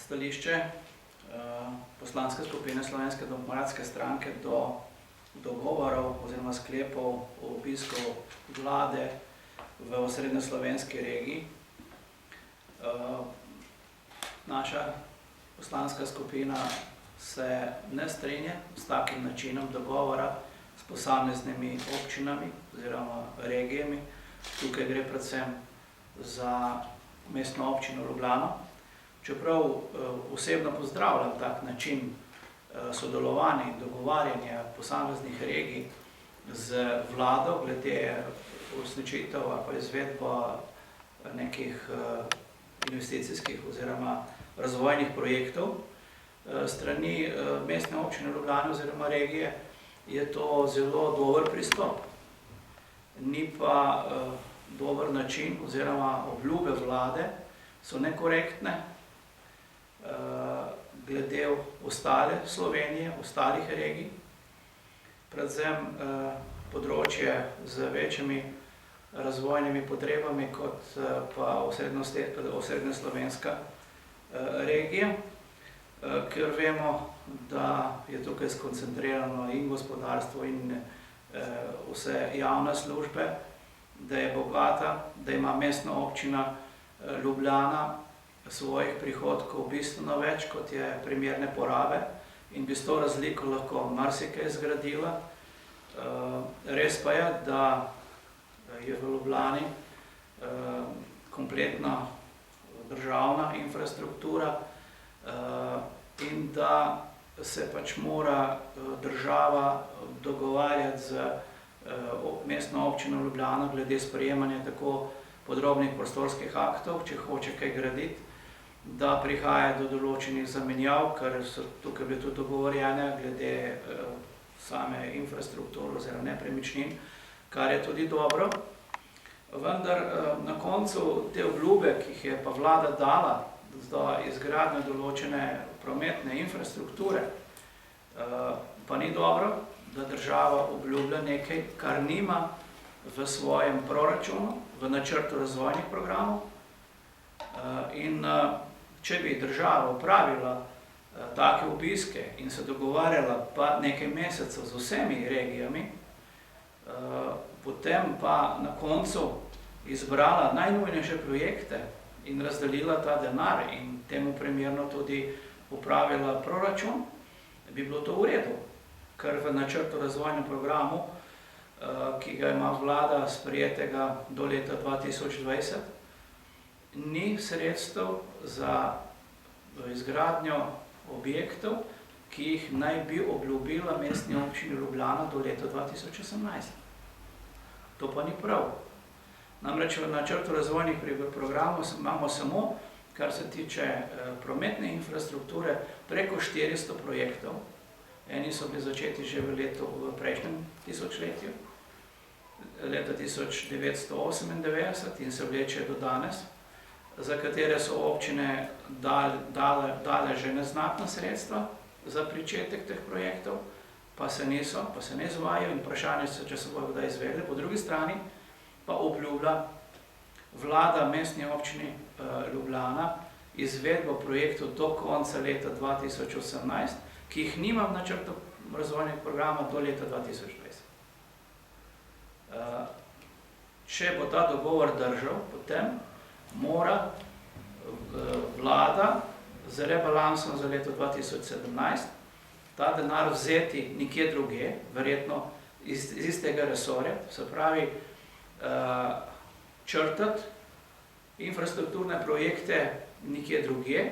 stališče poslanske skupine Slovenske demokratske stranke do dogovorov oziroma sklepov o obisku vlade v osrednjeslovenski regiji. Naša poslanska skupina se ne strinja s takim načinom dogovora s posameznimi občinami oziroma regijami. Tukaj gre predvsem za mestno občino Ljubljano. Čeprav osebno pozdravljam tak način sodelovanja in dogovarjanja posameznih regij z vlado glede uresničitev ali pa izvedba nekih investicijskih oziroma razvojnih projektov strani mestne občine Ljubljane oziroma regije, je to zelo dober pristop. Ni pa dober način oziroma obljube vlade so nekorektne glede ostale Slovenije, ostalih regij, predvsem področje z večjimi razvojnimi potrebami kot pa osrednjeslovenska regija, ker vemo, da je tukaj skoncentrirano in gospodarstvo in vse javne službe, da je bogata, da ima mestna občina Ljubljana svojih prihodkov bistveno več, kot je primerne porabe, in bi s to razliko lahko marsikaj zgradila. Res pa je, da je v Ljubljani kompletna državna infrastruktura in da se pač mora država dogovarjati z mestno občino Ljubljana glede sprejemanja tako podrobnih prostorskih aktov, če hoče kaj graditi, da prihaja do določenih zamenjav, ker so tukaj bile tudi dogovorjene glede same infrastrukture oziroma nepremičnin, kar je tudi dobro. Vendar na koncu te obljube, ki jih je pa vlada dala za izgradnjo določene prometne infrastrukture, pa ni dobro, da država obljublja nekaj, kar nima v svojem proračunu, v načrtu razvojnih programov. In če bi država opravila take obiske in se dogovarjala pa nekaj mesecev z vsemi regijami, potem pa na koncu izbrala najnujnejše projekte in razdelila ta denar in temu primerno tudi upravila proračun, bi bilo to v redu, ker v načrtu razvojnem programu, ki ga ima vlada sprejetega do leta 2020, ni sredstev za izgradnjo objektov, ki jih naj bi obljubila mestni občini Ljubljana do leta 2018. To pa ni prav. Namreč v načrtu razvojnih programov imamo samo, kar se tiče prometne infrastrukture, preko 400 projektov. Eni so bili začeti že v prejšnjem tisočletju, leta 1998 in se vleče do danes, za katere so občine dale že neznatna sredstva za pričetek teh projektov, pa se ne izvajajo in vprašanje se, če se bodo kdaj izvedli. Po drugi strani pa obljublja vlada mestni občini Ljubljana izvedbo projektov do konca leta 2018, ki jih nima v načrtu razvojnih programa do leta 2020. Če bo ta dogovor držal, potem mora vlada z rebalansom za leto 2017 ta denar vzeti nikje druge, verjetno iz istega resorja, se pravi črtati infrastrukturne projekte nikje druge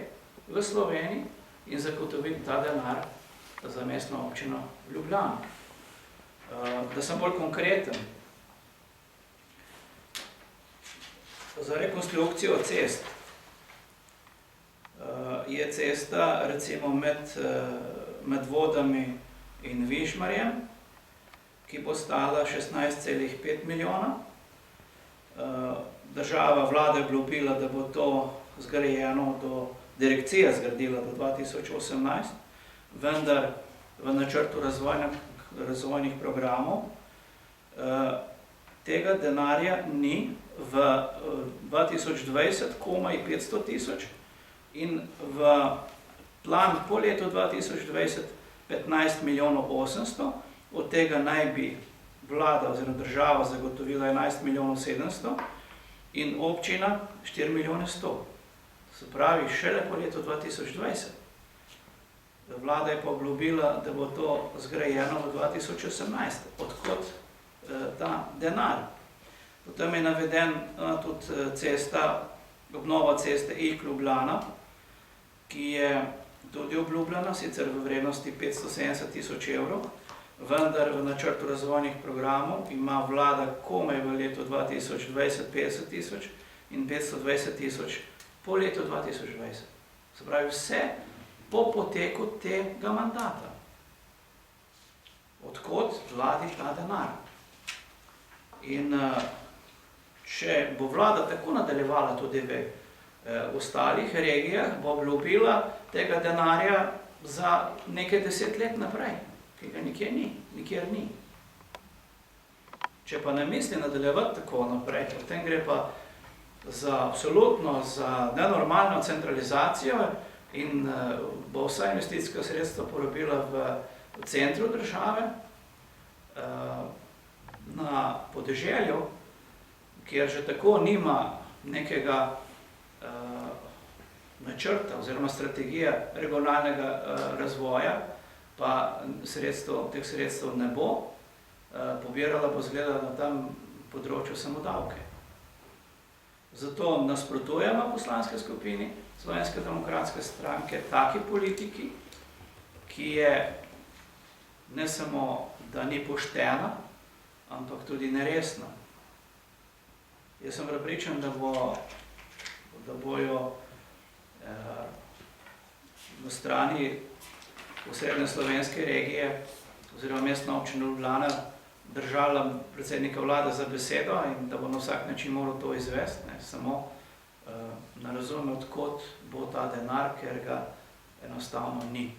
v Sloveniji in zagotoviti ta denar za mestno občino Ljubljana. Da sem bolj konkreten, za rekonstrukcijo cest je cesta recimo med Vodami in Vižmarjem, ki bo stala 16,5 milijona. Država, vlada je obljubila, da bo to zgrajeno direkcija zgradila do 2018, vendar v načrtu razvojnih programov tega denarja ni. V 2020 komaj 500 tisoč, in v plan po letu 2020 15 milijonov 800, od tega naj bi vlada oziroma država zagotovila 11 milijonov 700 in občina 4 milijone 100. Se pravi, šele po letu 2020. Vlada je pa obljubila, da bo to zgrajeno v 2018. Odkot ta denar? Potem je naveden tudi obnova ceste Ilk-Ljubljana, ki je tudi obljubljena, sicer v vrednosti 570 tisoč evrov, vendar v načrtu razvojnih programov ima vlada komaj v letu 2020 50 tisoč in 520 tisoč po letu 2020. Se pravi, vse po poteku tega mandata. Odkot vladi ta denar? In če bo vlada tako nadaljevala tudi v ostalih regijah, bo obljubila tega denarja za nekaj 10 let naprej, ki ga nikjer ni. Če pa ne misli nadaljevati tako naprej, potem gre pa absolutno za nenormalno centralizacijo in bo vsa investicijska sredstva porabila v centru države, na podeželju, kjer že tako nima nekega načrta oziroma strategije regionalnega razvoja, pa teh sredstev ne bo, pobirala bo zgleda na tem področju samo davke. Zato nasprotujemo poslanski skupini Slovenske demokratske stranke taki politiki, ki je ne samo, da ni poštena, ampak tudi neresna. Jaz sem prepričan, da bojo v strani osrednje slovenske regije oziroma mestna občina Ljubljana držala predsednika vlade za besedo in da bo na vsak način moral to izvesti, samo ne razume, odkot bo ta denar, ker ga enostavno ni.